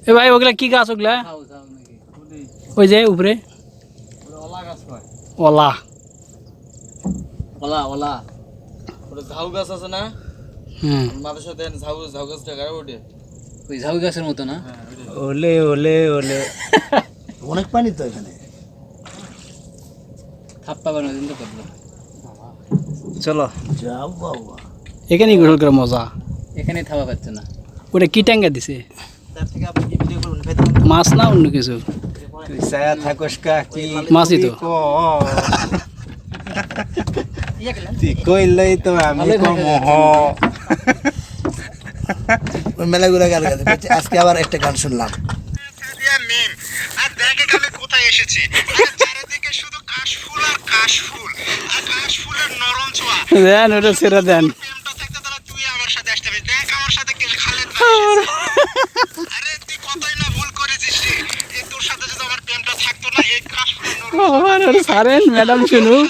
এ ভাই ওগুলা কি গাছ ওগুলা? ওই যে উপরে ওলা ওলা ওলা ওটা ঝাউ গাছ আছে না? মাঝে সাথে ঝাউ ঝাউ গাছটা গায়ে ওঠে, ওই ঝাউ গাছের মতো না? ওলে ওলে ওলে অনেক পানি তো এখানে। থাপ্পা বানানো দিন তো করলো। চলো যাও বাবা, এখানেই গোসল করে মজা। এখানে থাবা পাচ্ছে না। ওটা কি ট্যাঙ্গা দিছে? তার থেকে আপনি কি ভিডিও করুন? মাছ না অন্য কিছু? তুই ছায়া থাকস কা কি মাছই তো। তুই কইলেই তো আমি কমহ। ওই মেলাগুলো গান গাইতে আজকে আবার একটা গান শুনলাম। আর দেখে আমি কোথায় এসেছি, চারিদিকে শুধু কাশফুল আর কাশফুল আর কাশফুলের নরম ছোঁয়া। দেন ওটা ছেড়ে দেন। প্রেমটা থাকতে তাহলে তুই আমার সাথে আসতে পারিস। দেখ আমার সাথে কে খালেদ। আরে তুই কতই না ভুল করেছিস রে, এই তোর সাথে যদি আমার প্রেমটা থাকতো না, এই কাশফুলের নরম সারেন ম্যাডাম শুনুক।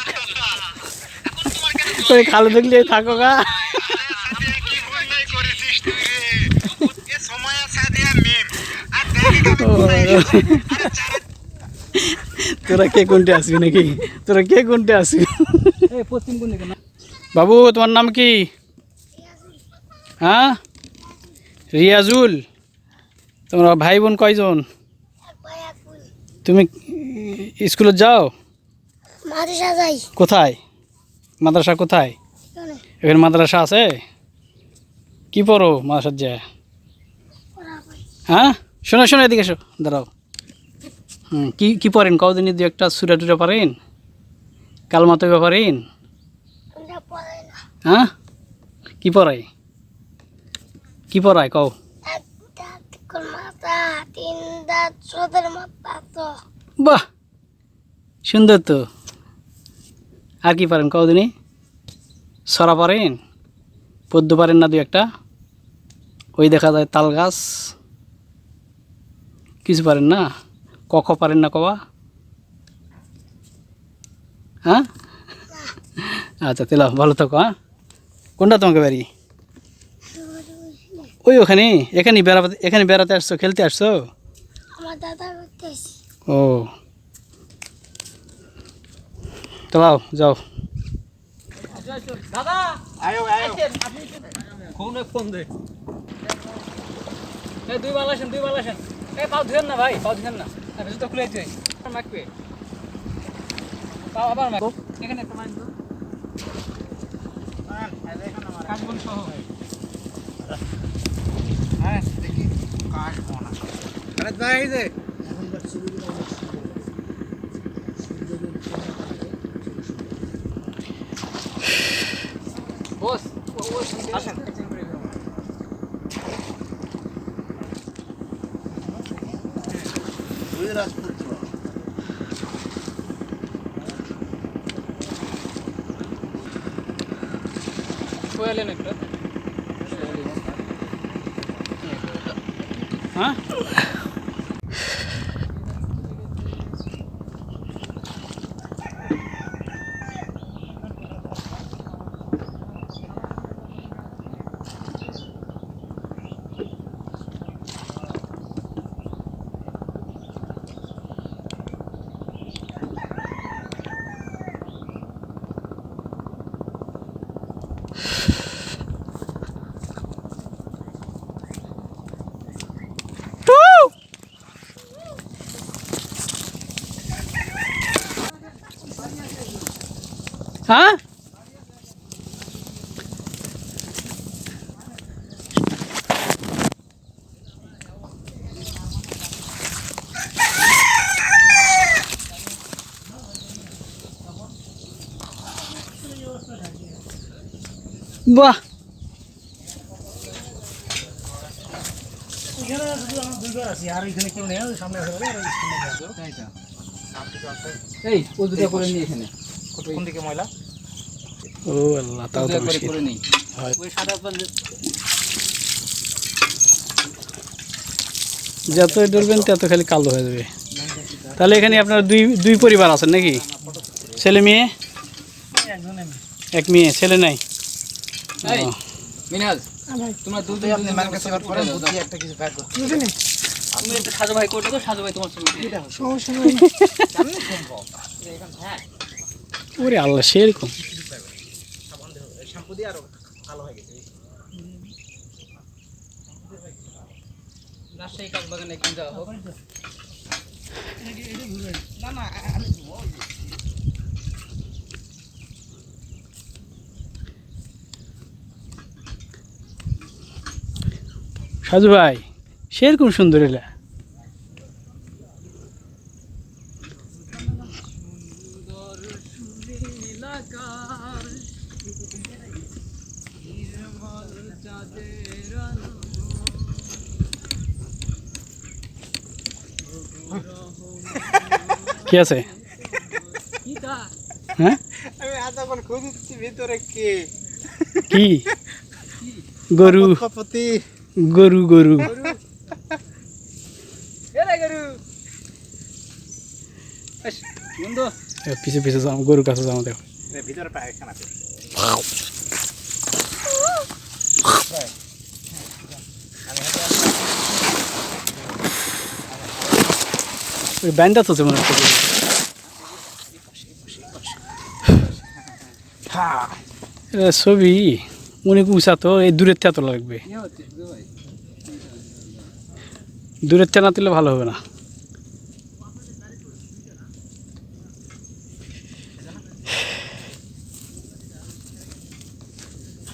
ওই খালো দেখলে থাকো গা। কি ভুল নাই করেছিস তুই রে, এ সময় আছে দিয়া মেম। আর দেখে আমি কোথায় এসেছি। তোরা কে কোনটা আসবি নাকি? তোরা কে কোনটা আসবি? পশ্চিম কোন দিকে না? বাবু তোমার নাম কি? হ্যাঁ রিয়াজুল। তোমরা ভাই বোন কয়জন? তুমি স্কুলে যাও? মাদ্রাসা যাই। কোথায় মাদ্রাসা? কোথায়? এখানে মাদ্রাসা আছে? কি পড়ো মাদ্রাসার যায়? হ্যাঁ শোনো শোনো এদিকে এসো, দাঁড়াও। কি কি পড়েন কদিন? দু একটা সুরা টুরা পারেন? কালমা তৈবা পারেন? হ্যাঁ কি পড়ায়? কি পড়ায় কও? বাহ সুন্দর তো। আর কি পারেন কদিনই? সরা পারেন? পদ্ম পারেন না দু একটা? ওই দেখা যায় তাল গাছ। কিছু পারেন না? কখ পারেন না কবা? হ্যাঁ আচ্ছা তাহলে ভালো থাকো। হ্যাঁ কোনটা তোমাকে বাড়ি? ওই ওখানে এখানে বেড়াতে, এখানে বেড়াতে আসছো, খেলতে আসছো? আমার দাদা করতে আসি। ও চলাও যাও। দাদা আয়ো আয়ো ফোন দে। এই দুই বাল আসেন, দুই বাল আসেন। এই পাও ধুয়েন না ভাই, পাও ধুয়েন না। আমি জুতো খুলে দিই। মাখবে পাও আবার মাখ। এখানে একটা মাইন তো কাজবন সহ। হ্যাঁ দেখি কাশ বনা খালেদ ভাই এই যে বস আসেন। দুই রাজপুত্র কোয়ালেন একটা। হ্যাঁ হ্যাঁ বাহ এই ও দুটো করে নি এখানে। কোন দিকে ময়লা? ও আল্লাহ তাও তো মুশকিল। করে নি। হয়। ওই সাদা পান যত ডরবেন তত খালি কালো হয়ে যাবে। তাহলে এখানে আপনার দুই পরিবার আছেন নাকি? ছেলে মেয়ে? এক মেয়ে, ছেলে নাই। এই মিনাজ তোমরা দুজন আপনি মান কাছে বার করেন বুদ্ধি একটা কিছু বের করতে তুমি একটু সাজু ভাই করে দেবো, সাজু ভাই তোমার ছবি উঠিয়ে দাও। কেমনে সম্ভব ওরে আল্লাহ সেরকম শ্যাম্পু দিয়ে আরো ভালো হয়ে গেছে রাজশাহী কাজবাগানে একদিন যাওয়া হোক। না না সাজু ভাই সেরকম সুন্দর এলা কি আছে হ্যাঁ আমি আদাবার খুঁজছি ভিতরে কে কি গরু খপতি গরু গরু এরে গরু আস বন্ধু পিছে পিছে যাও গরু কাছে যাও দেখো ভিতরে পায়খানা আছে ওই ব্যান্ডা তো মনে হচ্ছে গরু। এটা ছবি অনেক উঁচা তো এই দূরের থেকে তো লাগবে কি হচ্ছে ভাই? দূরের থেকে না তুললে ভালো হবে না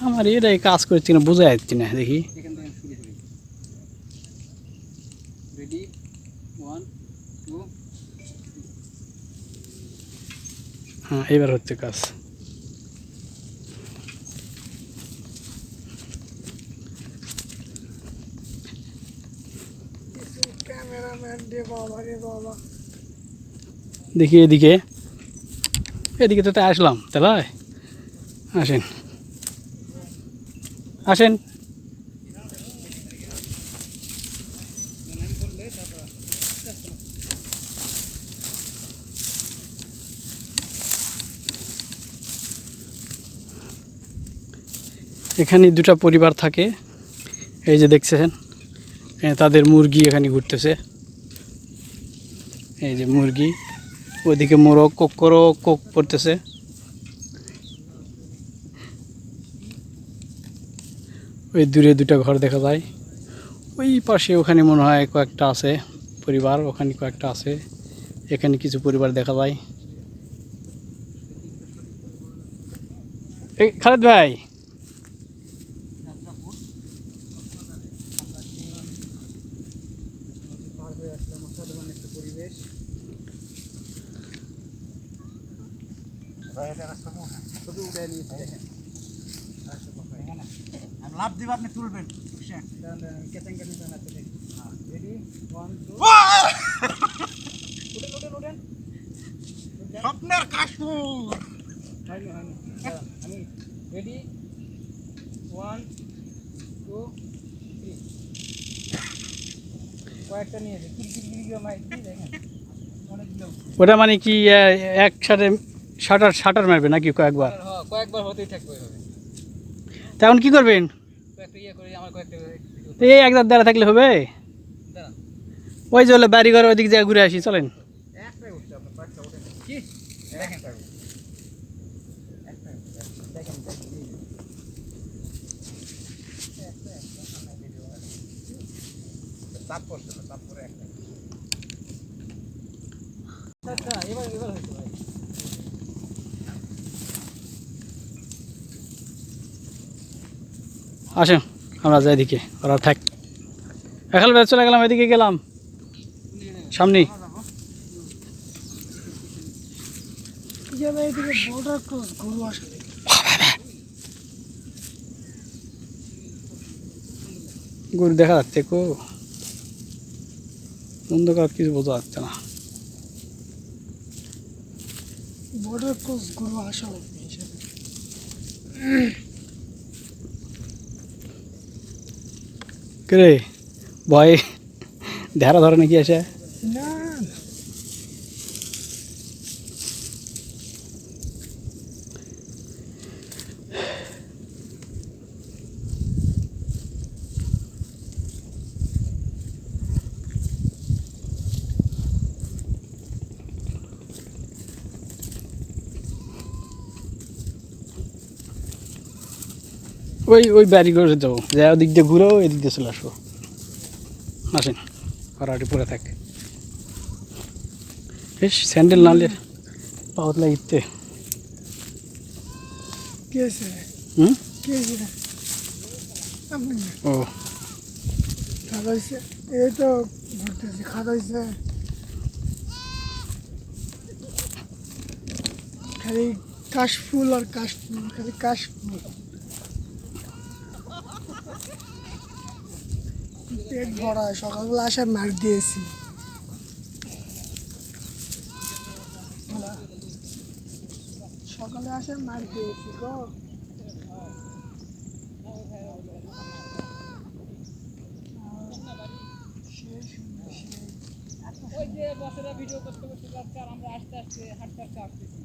আমার এটাই কাজ করছি না বোঝা যাচ্ছে না দেখি এখান থেকে শুরু করি। রেডি 1 2 হ্যাঁ এবার হচ্ছে কাজ দেখি এদিকে এদিকে তো তাই আসলাম তাই আসেন আসেন এখানে দুটা পরিবার থাকে এই যে দেখছেন তাদের মুরগি এখানে ঘুরতেছে এই যে মুরগি ওইদিকে মোরগ কোক করো কোক পড়তেছে ওই দূরে দুটা ঘর দেখা যায় ওই পাশে ওখানে মনে হয় কয়েকটা আছে পরিবার ওখানে কয়েকটা আছে এখানে কিছু পরিবার দেখা যায় এই খালেদ ভাই লাভ দিবা আপনি তুলবেন রেডি 1 2 উঠেন স্বপ্নের কাশুর হয়নি দাঁড়ান, আমি রেডি 1 2 3 কয়েকটা নিয়ে কিরকির মাইক দিয়ে দেখেন অনেকগুলো ওটা মানে কি একসাথে শাটার মারবে নাকি কয়েকবার হ্যাঁ কয়েকবার হতেই থাকবে হবে তা এখন কি করবেন কয়েকটা ইয়ে করে আমার কয়েকটা এই একদার দ্বারা থাকলে হবে দাঁড়ান ওই যে হলো বাড়িঘর ওইদিক জায়গায় ঘুরে আসি চলেন একটাই উঠছে আপনার কয়েকটা উঠে কি দেখেন চাপ পড়ছে না চাপ পরে একটা আচ্ছা এবার হয়েছে ভাই আসেন আমরা যাই দিকে ওরা থাক এখন চলে গেলাম এদিকে গেলাম সামনে গরু দেখা যাচ্ছে কো অন্ধকার কিছু বোঝা যাচ্ছে না বর্ডার ক্রস গরু আসা রে ভয় ধারা ধরে নাকি আসে না ওই বাড়ি করে যাবো, যা ওদিক দিয়ে ঘুরেও এদিক দিয়ে চলে আসবো। আসেন, করাটি পরে থাক। বেশ স্যান্ডেল নালে পাওয়াত লাগিতে। কে আছে হুম, কে আছে আপনি ও খাওয়া হয়েছে? এই তো ঘুরতেছি, খাওয়া হয়েছে? খালি কাশফুল আর কাশফুল, খালি কাশফুল। পেট ভরা, সকালবেলা আসার মার দিয়েছি। সকালে আসার মার দিয়েছি গো। ওই যে বছরে ভিডিও করতে করতে যাচ্ছে আর আমরা আস্তে আস্তে হাঁটতে হাঁটতে আসতেছি।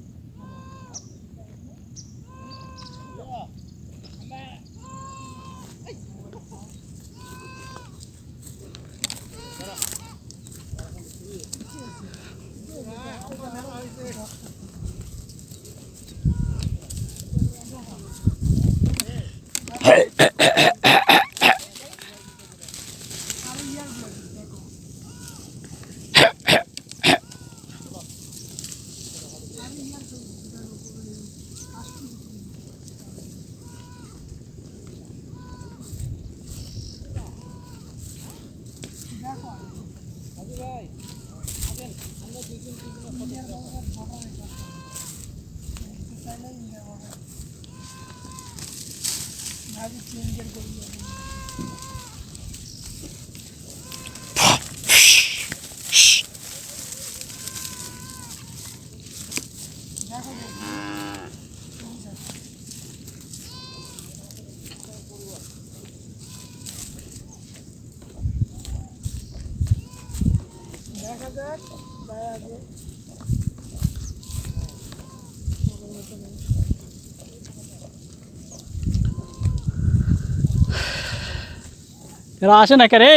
দেখা যাক যায় আগে। এরা আসে না কে রে?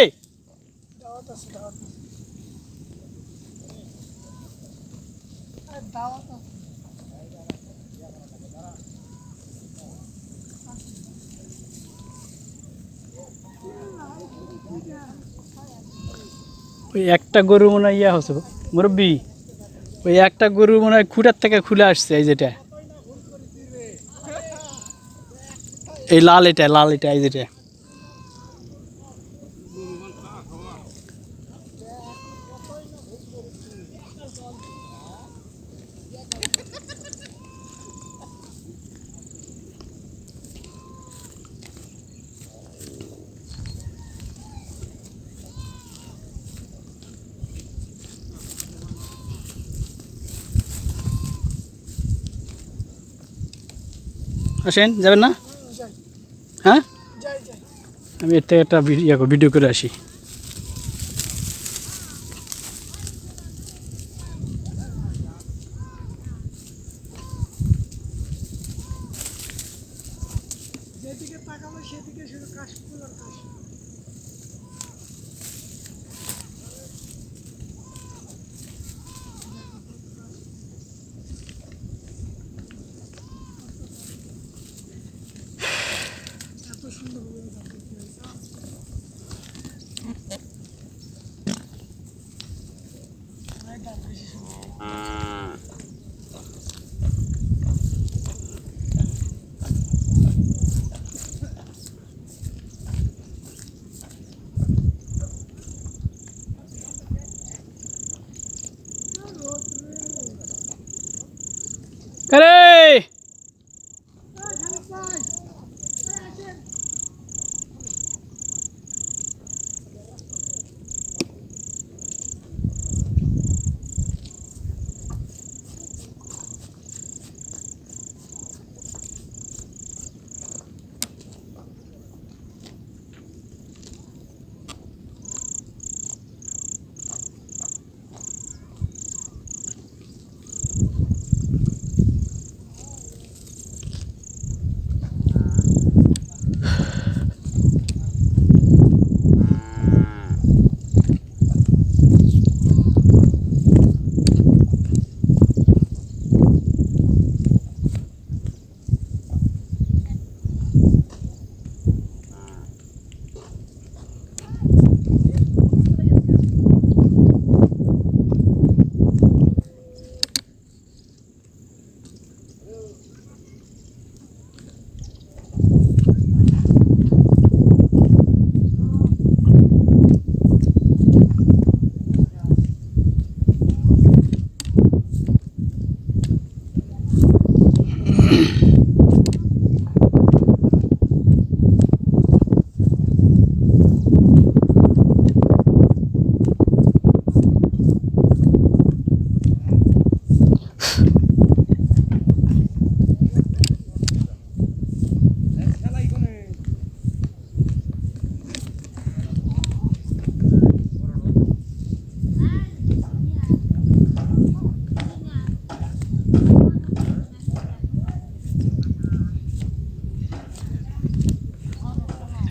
দাওয়াত আছে, দাওয়াত আছে। আরে দাওয়াত আছে। ওই একটা গরু মনে হয় ইয়া হচ্ছে মুরব্বি, ওই একটা গরু মনে হয় খুঁটার থেকে খুলে আসছে। এই যেটা, এই লাল এটা, লাল এটা, এই যেটা। আসেন, যাবেন না? যাই হ্যাঁ, যাই যাই। আমি এর থেকে একটা ভিডিও করে আসি। যেদিকে তাকাবো সেদিকে শুধু কাশফুল আর কাশফুল। এত সুন্দর বেশি সুন্দর। আরে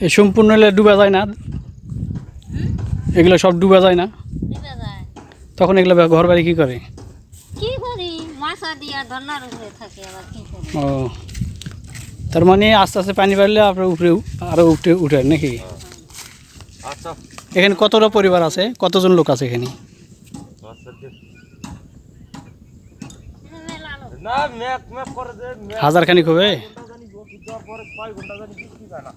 এই সম্পূর্ণ হলে ডুবা যায় না, এগুলো সব ডুবা যায় না, ডুবে যায়। তখন এগুলো ঘর বাড়ি কী করে? কি করি মাছা দিয়া ধর্নার উপরে থাকে আবার কি করি। ও, তার মানে আস্তে আস্তে পানি বাড়লে আপনার উপরে আরও উঠে নাকি? আচ্ছা এখানে কতটা পরিবার আছে, কতজন লোক আছে এখানে? মেলা লোক। না ম্যাপ ম্যাপ করে দে হাজার খানিক হবে। পরে 6 ঘন্টা জানি বৃষ্টি যায় না।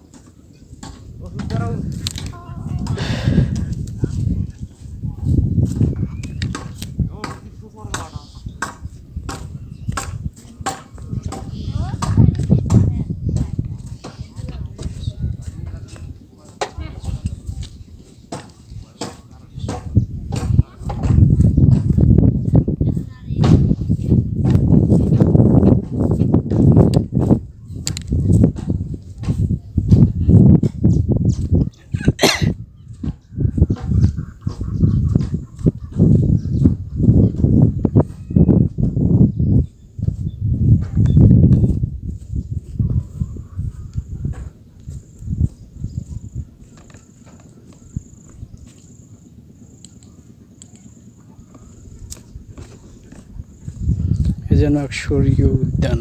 এ যেন এক স্বর্গীয় উদ্যান।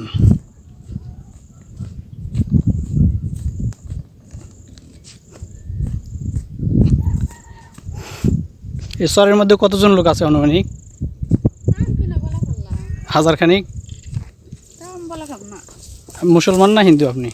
এই শহরের মধ্যে কতজন লোক আছে আনুমানিক? হাজার খানিক। মুসলমান না হিন্দু আপনি?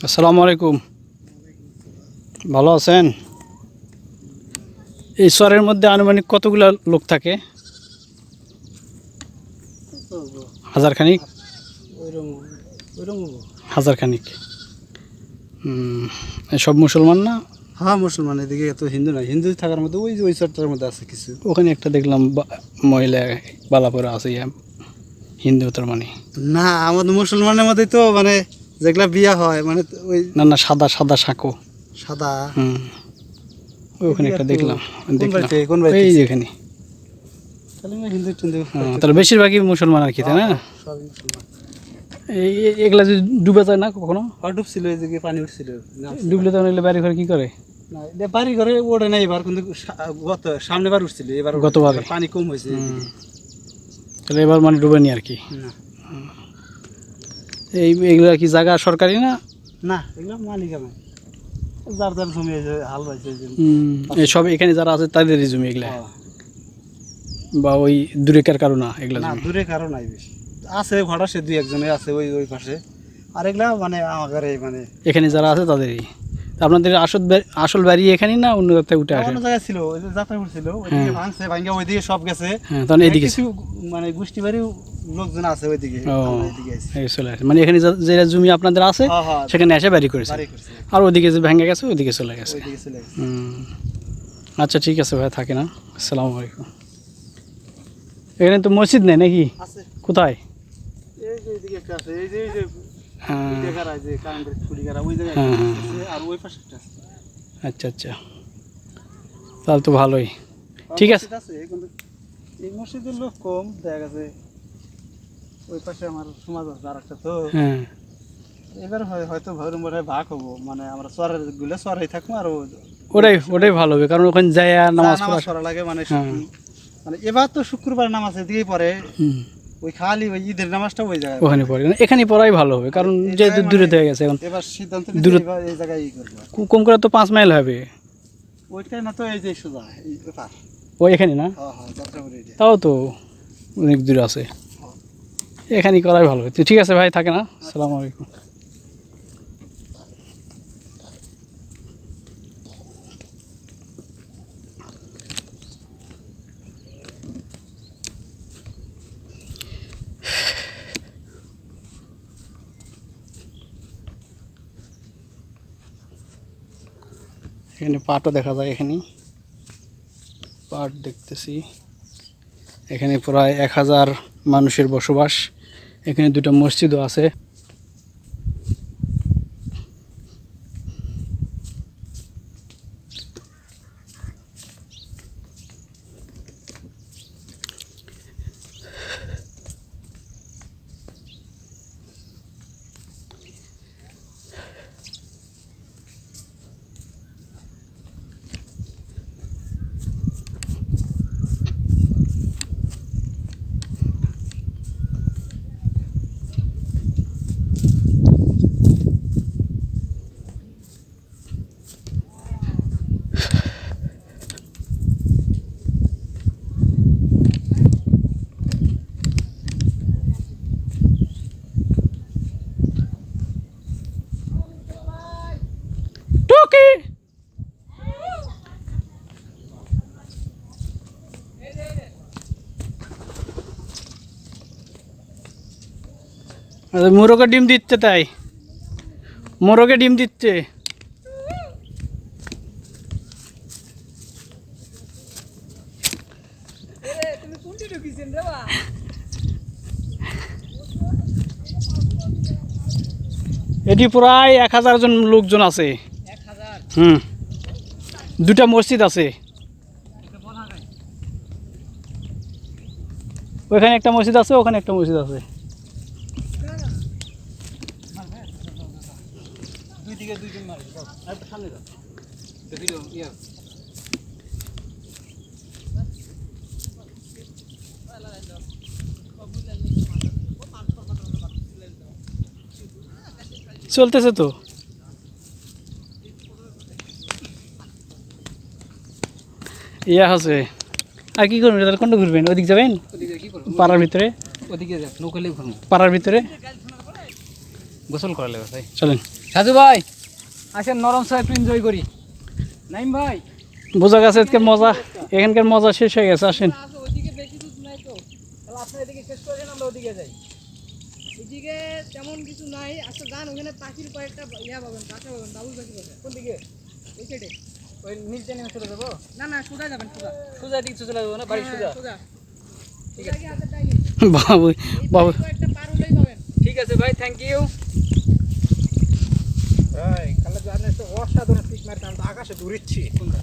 আসসালামু আলাইকুম, ভালো আছেন? এই শহরের মধ্যে আনুমানিক কতগুলো লোক থাকে? হাজার খানিক। হাজার খানিক। সব মুসলমান না? হ্যাঁ মুসলমান, এদিকে এত হিন্দু নাই, হিন্দু থাকার মধ্যে ওই যে ওই চরটার মধ্যে আছে কিছু। ওখানে একটা দেখলাম মহিলা বালাপোরা আছে, হিন্দু তার মানে? না, আমাদের মুসলমানের মধ্যে তো মানে যেগুলা বিয়া হয় মানে ওই না না, সাদা সাদা সাঁকো। সাদা। ওখানে একটা দেখলাম। কোন বাড়িতে? এই যেখানে। তাহলে হিন্দু টিন্দু তাহলে বেশিরভাগই মুসলমান আর কি, তাই না? সবই মুসলমান। এগুলা যদি ডুবে যায় না কখনো? ডুবছিল, এই দিকে পানি উঠছিল। ডুবলে তখন এগুলো বাড়ি ঘরে কি করে? না, এটা বাড়ি ঘরে ওঠে না এবার, কিন্তু সামনে বার উঠছিল, এবার গতবারে পানি কম হয়েছে। তাহলে এবার মানে ডুবেনি আর কি। না এইগুলা কি জায়গা সরকারি না? না, এগুলো মালিক আমার, যার যার জমি হাল বাইছে। সব এখানে যারা আছে তাদেরই জমি এগুলা, বা ওই দূরেকার কারো না এগুলা না, জমি? দূরে কারো নাই বেশি, আছে ভাড়া সে দুই একজনে আছে ওই ওই পাশে, আর এগুলা মানে আমাদের এই মানে এখানে যারা আছে তাদেরই। আপনাদের আসল বাড়ি এখানেই না অন্য জায়গায় উঠে আসেন? অন্য জায়গায় ছিল, ওই যে যাত্রাপুর ছিল, ওইদিকে ভাঙছে, ভাঙে ওইদিকে সব গেছে। হ্যাঁ, তখন এদিকে কিছু মানে গোষ্ঠী বাড়ি লোকজন আছে ওইদিকে, ও আমরা এদিকে আছি। এই চলে আসে, মানে এখানে যে জমি আপনাদের আছে হ্যাঁ, হ্যাঁ, সেখানে এসে বাড়ি করেছে, বাড়ি করছে, আর ওদিকে যে ভেঙে গেছে ওইদিকে চলে গেছে। ওইদিকে চলে গেছে। আচ্ছা ঠিক আছে ভাই, থাকে না। আসসালামু আলাইকুম। এখানে তো মসজিদ নেই নাকি? আছে, কোথায়? এই যে এইদিকে একটা আছে, এই যে হ্যাঁ, জায়গাটা, যে কারেন্টের খুঁটি গাড়া, ওই জায়গায় হ্যাঁ, একটা হ্যাঁ, আছে, আর ওই পাশে একটা আছে। আচ্ছা আচ্ছা, তাহলে তো ভালোই। ঠিক আছে। মসজিদ কিন্তু এই মসজিদের লোক কম দেখা গেছে। ওই পাশে আমার সমাজ আছে আর একটা, তো হ্যাঁ, এবার হয়তো ভৈরব মনে ভাগ হবো, মানে আমরা চরের গুলো চরাই থাকবো, আর ওটাই ভালো হবে, কারণ ওখানে যায় নামাজ পড়া। পড়া লাগে, মানে হ্যাঁ। মানে এবার তো শুক্রবার নামাজ এদিকেই পড়ে, হুম, ওই খালি ওই ঈদের নামাজটা ওই জায়গায় ওখানে পড়ে না, এখানে পড়াই ভালো হবে, কারণ এই যেহেতু জায়গায় দূরে মানে- হয়ে গেছে এখন। এবার সিদ্ধান্ত দূরে- এবার এই জায়গায় ই করবো। কম করে তো 5 মাইল হবে। ওইটাই না তো, এই যে সোজা এই ব্যাপার। ও এখানে না, হ্যাঁ, হ্যাঁ, যাত্রাবাড়ি এটা। তাও তো অনেক দূরে আছে, এখানেই করাই ভালো হবে। তো ঠিক আছে ভাই, থাকে না। আসসালামু আলাইকুম। এখানে পাটও দেখা যায়, এখানে পাট দেখতেছি। এখানে প্রায় 1000 মানুষের বসবাস। এখানে 2টা মসজিদও আছে। টুকি মোরগে ডিম দিচ্ছে, তাই মোরগে ডিম দিচ্ছে। এটি প্রায় 1000 জন লোকজন আছে। 1000? 2টা মসজিদ আছে। ওইখানে একটা মসজিদ আছে, ওখানে একটা মসজিদ আছে। দুই দিকে দুইজন মারে, আর সামনে যাও, ভিডিও ইয়া চলতেছে তো। ইয়া আছে, আর কি করবেন? তাহলে কোনটা ঘুরবেন? ওদিক যাবেন? ওদিকে কি করবো? পাড়ার ভিতরে? ওদিকে যাক, নৌকালেই ঘুরবো, পাড়ার ভিতরে গোসল করা লাগবে ভাই। চলেন। সাজু ভাই আসেন, নরম সাহেব একটু এনজয় করি। নাইম ভাই বোঝা গেছে আজকে মজা, এখানকার মজা শেষ হয়ে গেছে। আসেন। ওইদিকে বেশি দূর নাই তো, তাহলে আপনার এদিকে শেষ করেন, আমরা ওদিকে যাই। এদিকে তেমন কিছু নাই। আচ্ছা যান, ওখানে পাখির কয়েকটা ইয়া পাবেন, বাসা পাবেন, ডাবল পাখি পাবেন। কোন দিকে? ওই সাইডে। ওই নিচে নেমে চলে যাবো? না না, সোজা যাবেন, সোজা। সোজা দিকে চলে যাবো না, বাড়ি সোজা? সোজা। ঠিক আছে, হাতের ডাইনি। বাবু বাবু কয়েকটা পার হলেই পাবেন। ঠিক আছে ভাই, থ্যাংক ইউ। ভাই কালে জানেন তো অসাধারণ পিক মারতে, আমি তো আকাশে দৌড়িচ্ছি। কোনটা?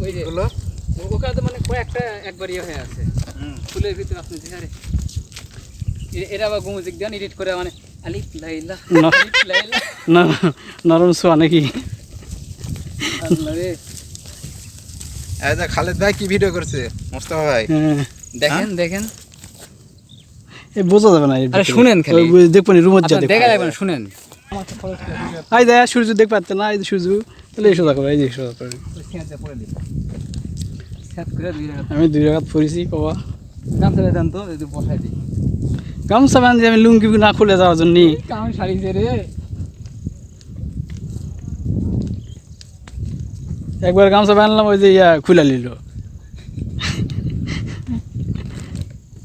ওই যে ওখানে তো মানে কয়েকটা একবার ইয়ে হয়ে আছে ফুলের ভিতরে। আপনি দেখে এরা আবার গুমুজিক দেন এডিট করে, মানে আলিফ লাইলা না। আলিফ লাইলা না, নরম সোয়া নাকি? আল্লাহ রে। এই যে খালেদ ভাই কি ভিডিও করছে, মোস্তফা ভাই। হ্যাঁ, দেখেন দেখেন, এই বোঝা যাবে না। এর আরে ভিতরে। শুনেন খালি। ওই দেখবেন রুমত যা আপনার দেখা লাগবে না, শুনেন। আই দেখ, সূর্য দেখ পাচ্ছে না, এই যে সূর্য, তাহলে এই সোজা করে, এই যে সোজা করে। স্যাপ করে দুই টাকা আমি 2 রাকাত পড়েছি বাবা। গামছা দেন তো, এই বসাই দিই। গামছা বান্ধি আমি লুঙ্গি না খুলে যাওয়ার জন্য। কাম সারিছে রে। একবার গামছা বানলাম ওই যে ইয়া খুলে নিল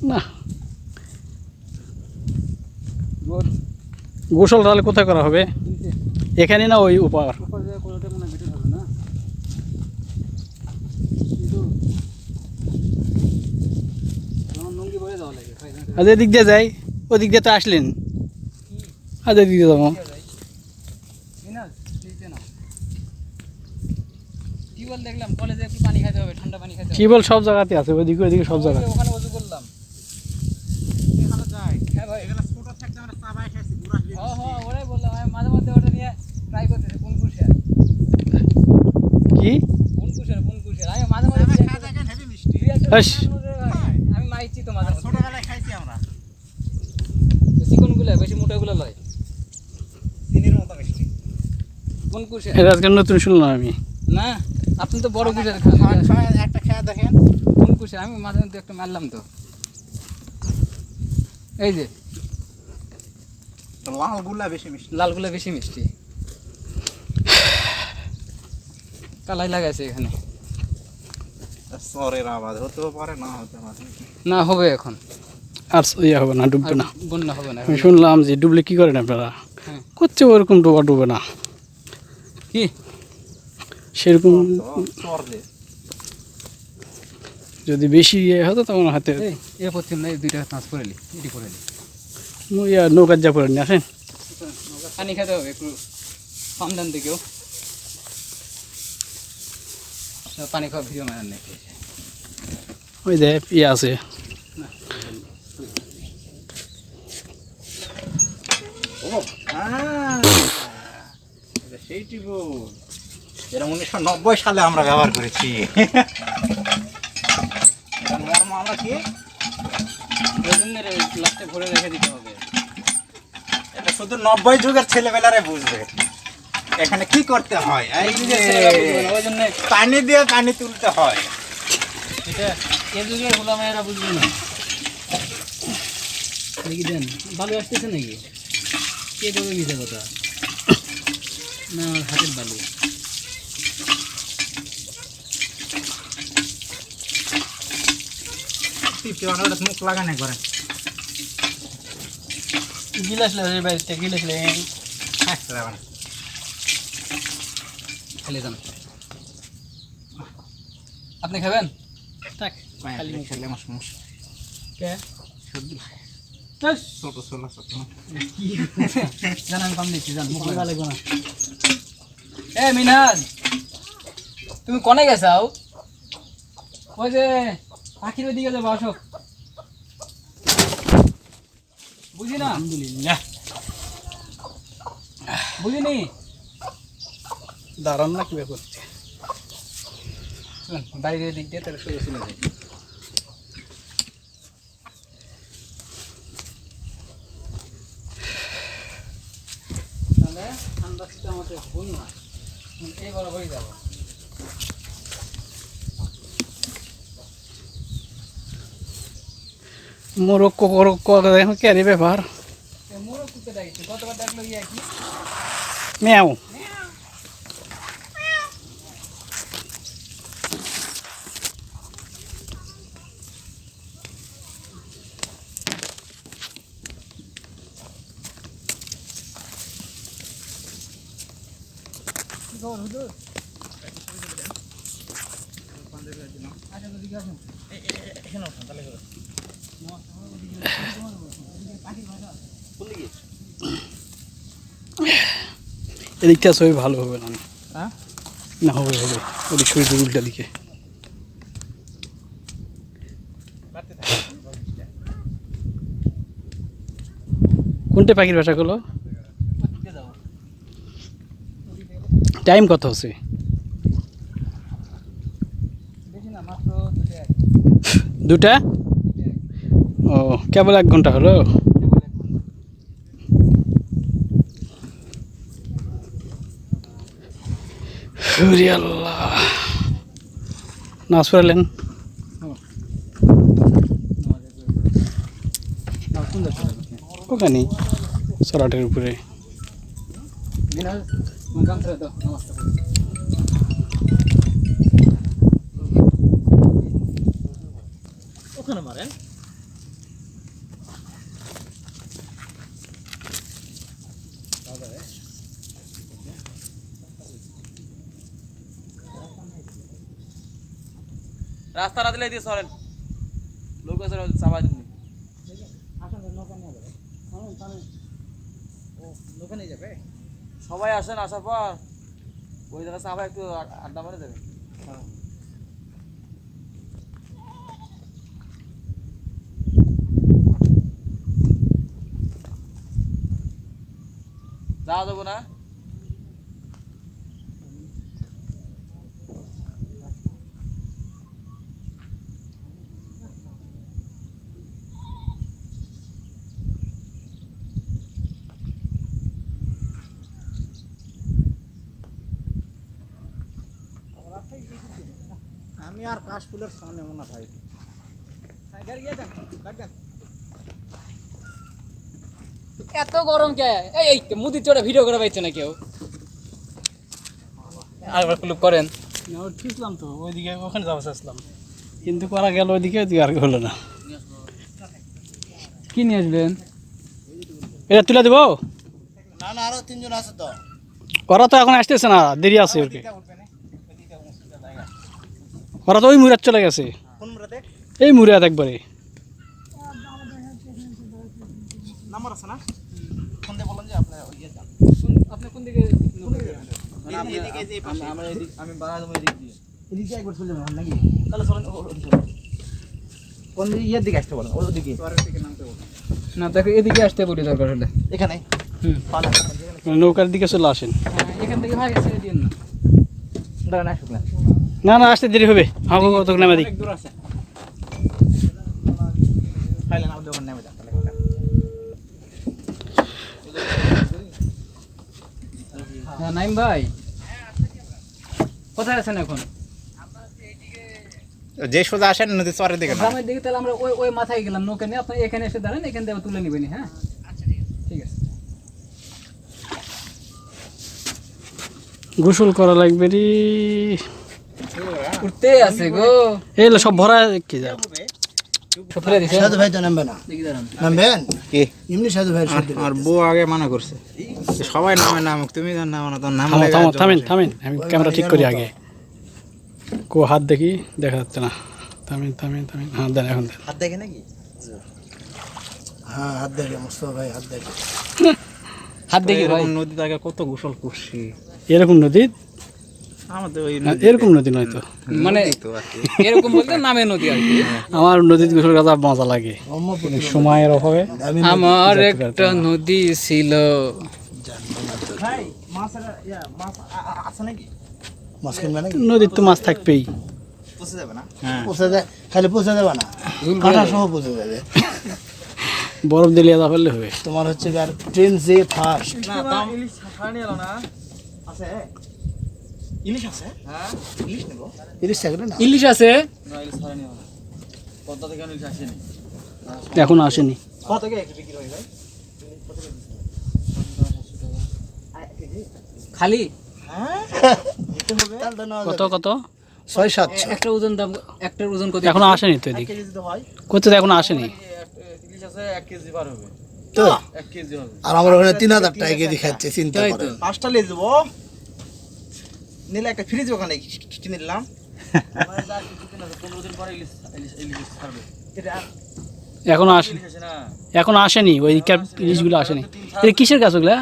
না। গোসল তাহলে কোথায় করা হবে? এখানে না ওই উপর? উপর দিয়ে কোনোটা মনে হয় বেটার হবে না, কিন্তু আমার লুঙ্গি পরে যাওয়া লাগে ভাই। আজ এদিক দিয়ে যাই, ওদিক দিয়ে তো আসলেন, আজ এদিক দিয়ে যাবো। টিউবওয়েল দেখলাম, কলেজে একটু পানি খাইতে হবে, ঠান্ডা পানি খাইতে হবে। কি বল সব জায়গাতে আছে, ওইদিকে ওইদিকে সব জায়গা। ওখানে ওযু করলাম। এখানে যাই হ্যাঁ ভাই, এখানে ছোট থাকতে আমরা চা বাই খাইছি গুড়া দিয়ে হ্যাঁ হ্যাঁ, ওরাই বললাম। আমি মাঝে মধ্যে ওটা নিয়ে ট্রাই করতেছি, কোন কুশিয়ার কি কোন কুশিয়ার কোন কুশিয়ার। আমি মাঝে মাঝে খা দেখেন হেভি মিষ্টি দুই একটা হাস। আমি মাইছি তো মাঝে মধ্যে। ছোটবেলায় খাইছি আমরা চিকনগুলো বেশি মোটাগুলো লয়। চিনির মতো মিষ্টি কোন কুশিয়ার? এটা আজকে নতুন শুনলাম আমি। না, আপনি তো বড় কুশিয়ার খান। একটা খেয়ে দেখেন কোন কুশিয়ার? আমি মাঝে মধ্যে একটা মারলাম তো, এই যে লাল গুলা বেশি মিষ্টি লালগুলো বেশি মিষ্টি। কালাই লাগাইছে এখানে। সরের আওয়াজ হতেও পারে না হতে পারে না হবে এখন, আর ইয়ে হবে না, ডুববে না। বন্যা হবে না আমি শুনলাম যে ডুবলে কি করেন আপনারা? হ্যাঁ। করছে ওরকম ডোবা ডুবে না, কি সেরকম সর দে যদি বেশি ইয়ে হতো তখন হাতে এই এ পশ্চিম না, এই দুইটা মাছ করে নি, এটি করে নি। ইয়া নৌকার যা পড়েন আসেন। পানি খেতে হবে একটু, ফামদান দিকেও পানি খাওয়া ভিডিও মারার নেই। ওই যে ইয়ে আছে, সেইটি এরা 1990 সালে আমরা ব্যবহার করেছি এটার মর্ম আমরা কি ওই জন্য লাস্টে ভরে রেখে দিতে হবে। এটা শুধু 90 যুগের ছেলেবেলারে বুঝবে এখানে কি করতে হয়। এই যে ওই জন্য পানি দিয়ে পানি তুলতে হয়। এটা এ যুগের হোলা মেয়েরা বুঝবে না। দেখি দেন বালু আসতেছে নাকি? কে দেবে মিশে কথা? না, আমার হাতের বালু। মুখ লাগানো করে গিলাস বাড়িতে গিলাস খেলে যান। আপনি খাবেন? খেলে আমার সমস্যা কে ছোট ছোলা ছোট জান, আমি পাম দিচ্ছি, জান মুখ লাগা। লাগবে না। এ মিনাজ, তুমি কনে গেছাও? ওই যে পাখির ওই দিকে যাবো, আসো। বুঝি না, আলহামদুলিল্লাহ। বুঝিনি। দাঁড়ান না কিভাবে করছে। বাইরের দিক দিয়ে তাহলে সোজা চলে যায়। তাহলে ঠান্ডা শীত আমাদের ভুল না, এই বরাবরই যাবো। মোরক্কো দেখো ক্যারি ব্যাপার। মোরগ কুত্তে ডাকছে, কতবার ডাকলো ইয়া কি? ম্যাও এদিকটা ছবি ভালো হবে না। হ্যাঁ? না হবে হবে, ওদিক শরীরের উল্টা দিকে। কোনটা পাখির বাসা গুলো? ওদিকে যাবো। টাইম কত আছে? বেশি না, মাত্র দুটো এক। দুটা? ও কেবল 1 ঘন্টা হলো। ওরে আল্লাহ, নাচ পড়ালেন? ওখানে সরাটের উপরে। মিনাজ, গামছা দাও, নামাজটা পড়ি। কোনখানে মারেন? রাস্তা রাতলে দিয়ে সরেন, লোক আছে চাপা দিন। সবাই আসেন, আসার পর ওই জায়গা চাপা একটু আড্ডা মারে দেবে। যাওয়া যাবো না? আমি আর কাশফুলের সামনে মনে ভাই এত গরম কে? এই মুদি চড়ে ভিডিও করে পাইছে না কেউ? আরেকবার ক্লিক করেন। ঠিকলাম তো, ওইদিকে ওখানে যাওয়া চাচ্ছিলাম, কিন্তু করা গেল ওইদিকে, ওইদিকে আর হলো না। কি নিয়ে আসবেন? এটা তুলে দেবো? না না, আরো 3 জন আছে তো। ওরা তো এখন আসতেছে না, দেরি আছে ওকে। ওরা তো ওই মুরাদ চলে গেছে, কোন মুরাদে? এই মুরাদ একবারে। নাম্বার আছে না? ফোন দিয়ে বলেন যে আপনি ইয়ে যান। আপনি কোন দিকে? এদিকে যে পাশে আমরা এদিক, আমি বাড়া দেবো এদিক দিয়ে। এদিকে একবার চলে যাবেন নাকি? তাহলে চলেন কোন ইয়ের দিকে আসতে বলেন, ওদিকে। না দেখো, এদিকে আসতে বলি দরকার হলে। এখানে নৌকার দিকে চলে আসেন। এখান থেকে ভাই ছেড়ে দিন না। দাঁড়ান আসুক না। না না, আসতে দেরি হবে, হাঁকো তখন নামে দিক। অনেক দূর আছে। ফাইলে নাম দোকান নেমে যান তাহলে। হ্যাঁ নাইম ভাই, কোথায় আছেন এখন? যে সোজা আসেন নদী চরের দিকে না গ্রামের দিকে। তাহলে আমরা ওই ওই মাথায় গেলাম নৌকা নিয়ে। আপনি এখানে এসে দাঁড়ান, এখান থেকে তুলে নিবেন। হ্যাঁ ঠিক আছে। গোসল করা লাগবে রে। উঠতে আছে গো। এই লো, সব ভরা কি যা। সব ফেলে দিছে। সাধু ভাই তো নামবে না। দেখি দাঁড়ান। নামবেন? কি এমনি সাধু ভাই আর বউ আগে মানা করছে যে সবাই নামে নামুক, তুমি জান নামো না, তোর নাম থামো লেগে থামো, জল থামেন আসে। থামেন, আমি ক্যামেরা ঠিক করি আগে। কো হাত দেখি, দেখা যাচ্ছে না। থামেন থামেন থামেন, হ্যাঁ দেন, এখন দেন। হাত দেখে নাকি? হ্যাঁ হাত দেখে, মুস্তফা ভাই হাত দেখে। হাত দেখি ভাই। এরকম নদীতে আগে কত গোসল করছি এরকম নদী? আমাদের ওই না, এরকম নদী নয় তো। মানে তো আর কি। এরকম বলতে নামে নদী আর কি। আমার নদীতে গোসল করা মজা লাগে, কিন্তু সময়ের অভাবে। আমার একটা নদী ছিল। ভাই মাছের মাছ আছে নাকি? মাছ কিনবে নাকি? নদীর তো মাছ থাকবেই। পচে যাবে না? হ্যাঁ পচে যায়, খালি পচে যাবে না, কাঁটা সহ পচে যাবে। বরফ দিলে যা ফেললে হবে। তোমার হচ্ছে আর ট্রেন যে ফার্স্ট। না দাম ইলিশ ছাড়া নিয়ে এলো না? আছে ইলিশ আছে? হ্যাঁ, ইলিশ নেব? ইলিশ থাকলে না? ইলিশ আছে। না ইলিশ ছাড়া নিয়ে এলো। পদ্মা থেকে ইলিশ আসেনি। এখন আসেনি। কত কে বিক্রি হয় ভাই? খালি হ্যাঁ তাহলে তো নেওয়া কত যাবে। কত? 600-700 একটা ওজন দাম, একটার ওজন কত? এখনো আসেনি তো এদিকে। কেজি তো হয় কোথায় তো এখনো আসেনি। ইলিশ আছে 1 কেজি পার হবে। তো। 1 কেজি হবে। আর আমার ওখানে 3000 টাকা কেজি খাচ্ছে, চিন্তা তাই করে। তো। 5টা নিয়ে যাবো, নিলে একটা ফ্রিজ ওখানে কিনে নিলাম। মানে যা কিছু দিন আছে, 15 দিন পরে ইলিশ ইলিশ ছাড়বে। এটা এখনো আসেনি, ইলিশ আসে না। এখনো আসেনি, ওই ইলিশগুলো আসেনি। এটা কিসের গাছ ওগুলা?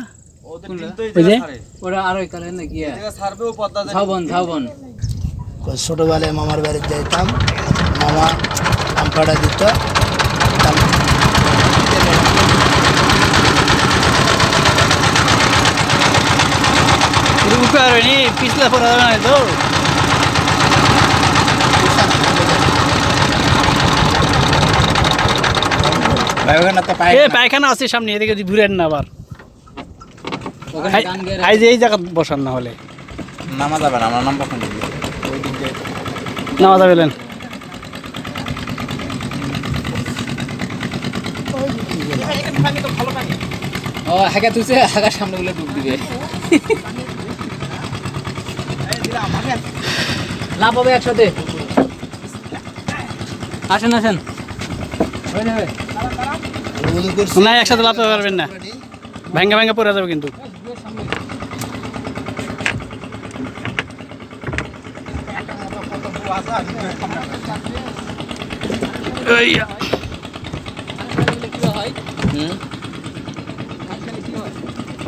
ওদের টিম তো এই ওই যে? জায়গা ছাড়ে। ওরা আরো কালে নাকি? এই জায়গা ছাড়বে ও পদ্মা যায়। ঝাউবন ঝাউবন। ছোটবেলায় মামার বাড়িতে যাইতাম, মামা আম কাটা দিত। উঠে আর হয়নি, পিছলে পড়া যাবে না তো। ভাই ওখানে তো পাই এ পায়খানা আছে সামনে, এদিকে যদি ঘুরেন না আবার। ওখানে গান গেয়ে আই যে এই জায়গা বসান, না হলে নামা যাবে না, আমার নাম্বার ফোন দিবি ওই দিক দিয়ে নামা যাবেন। ও হাগা তুইছে, হাগার সামনে বলে ডুব দিবে। লাভ হবে একসাথে। আসেন আসেন। হয়ে যাবে অনুমোদন করছি না একসাথে লাভ পারবেন না, ভাঙ্গা ভাঙ্গা পড়ে যাবে কিন্তু। এইয়া।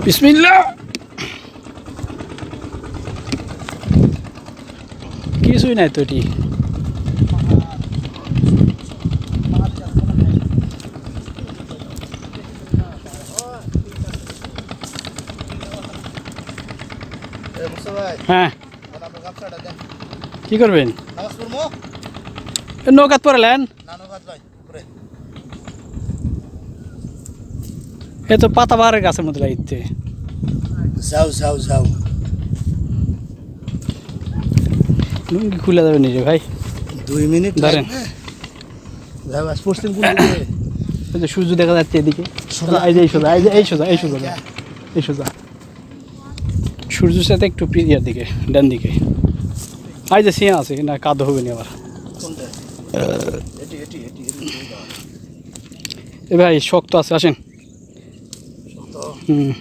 বিসমিল্লাহ। কিছুই নাই তো এটি। মুস্তাফা ভাই হ্যাঁ আপনার গামছাটা দেন কি করবেন? নামাজ পড়বো নৌকাত পড়লেন, নানু গাছ ভাই উপরে এ তো পাতা বাহারের গাছের মধ্যে লাগিতে। যাও যাও যাও লুঙ্গি খুলে যাবে নিজে ভাই। 2 মিনিট ধরেন। লাগবে যাও আজ পড়ছেন কোন দিকে ওই যে সূর্য দেখা যাচ্ছে এদিকে, সোজা। এই যে এই সোজা, এই যে এই সোজা, এই সোজা, এই সোজা, সূর্যের সাথে একটু ইয়ার দিকে, ডান দিকে। এই যে সিয়া আছে না, কাদো হবে না আবার। কোনটা এটি এটি এটি এ ভাই শক্ত আছে, আসেন। হুম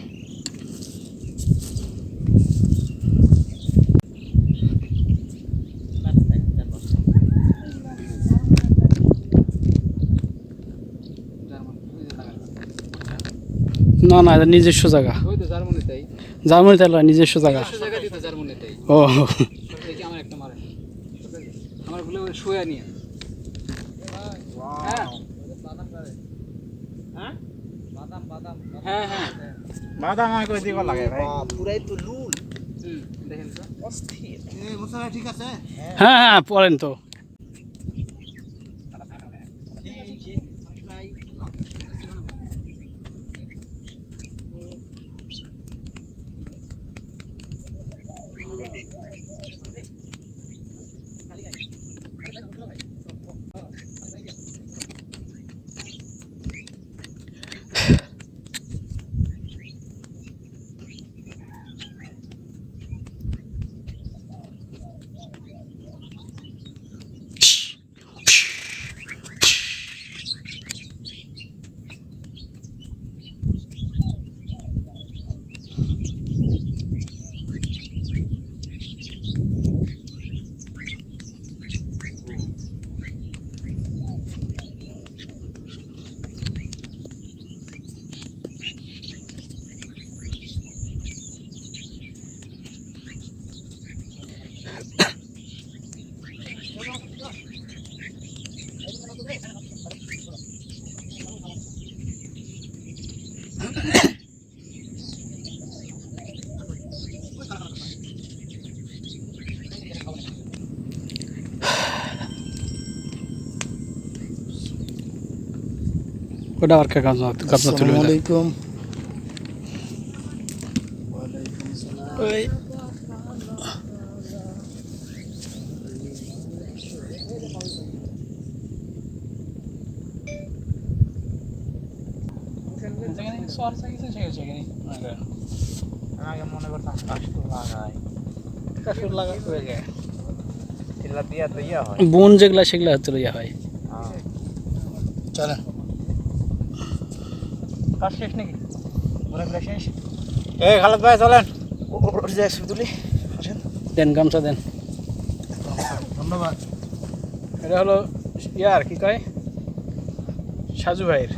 না না, এটা নিজস্ব জায়গা। ওই তো জার্মানি তাই জার্মানি তাহলে নিজস্ব জায়গা। জায়গা দিতে জার্মানি তাই ও দেখি আমার একটা মারে আমার গুলো শুয়ে নিয়ে হ্যাঁ হ্যাঁ হ্যাঁ বাদাম আমাকে কই দিব লাগে ভাই। পুরাই তো লুল দেখেন তো অস্থির মুস্তাফা ঠিক আছে হ্যাঁ হ্যাঁ পড়েন তো। ওটা আর কে গাছ তুলবে আসসালামু না। আলাইকুম ওই আমাকে মনে করতাম কাশফুল লাগাই, কাশফুল লাগা হয়ে যায় এলা দিয়া তো ইয়া হয়। বন যেগুলা সেগুলা হচ্ছে ইয়া হয়। চলেন কাজ শেষ নাকি? অনেকগুলো শেষ। এই খালেদ ভাই চলেন। ওর যে সুদুলি আসেন দেন গামছা দেন। ধন্যবাদ এটা হলো ইয়ার কি কয়, সাজু ভাইয়ের।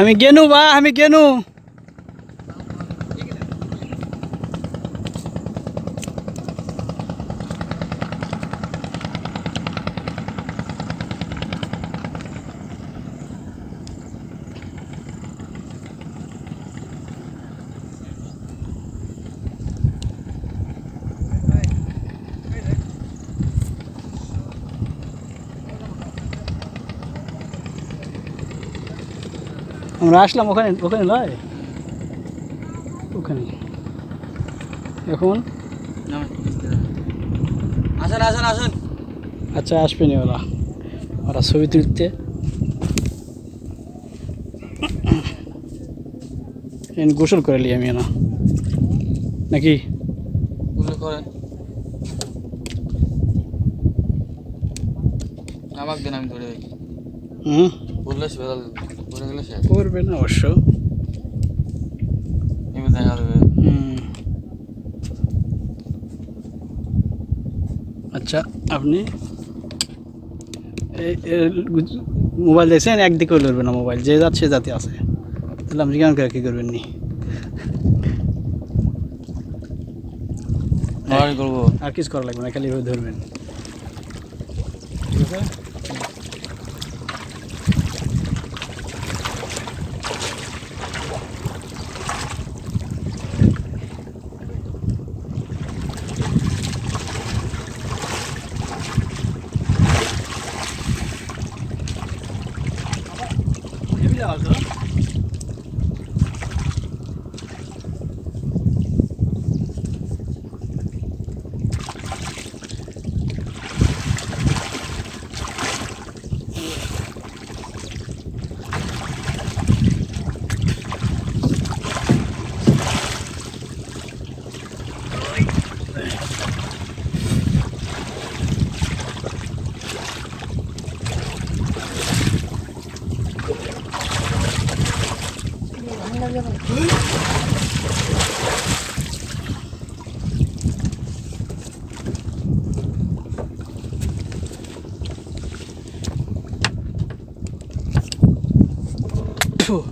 আমি গেনু বা আমি গেনু। আমরা আসলাম ওখানে, ওখানে নয়, ওখানে এখন আসেন আসেন আসেন। আচ্ছা আসবে নি ওরা, ওরা ছবি তুলতে। গোসল করে লি আমি না নাকি? উল্লেখ করেন, আমাকে দেন আমি ধরে দেখি। হুম, বললে সে বেদাল পড়ে গেলে সে করবে না অবশ্য। এবার দেখা দেবে। হুম, আচ্ছা আপনি মোবাইল দেখছেন, একদিকে লড়বে না মোবাইল, যে যাচ্ছে যাতে আছে, তাহলে আপনি কেমন করে কী করবেন নি? আর করবো আর কিছু করা লাগবে না, খালি এভাবে ধরবেন। ঠিক আছে। Phew.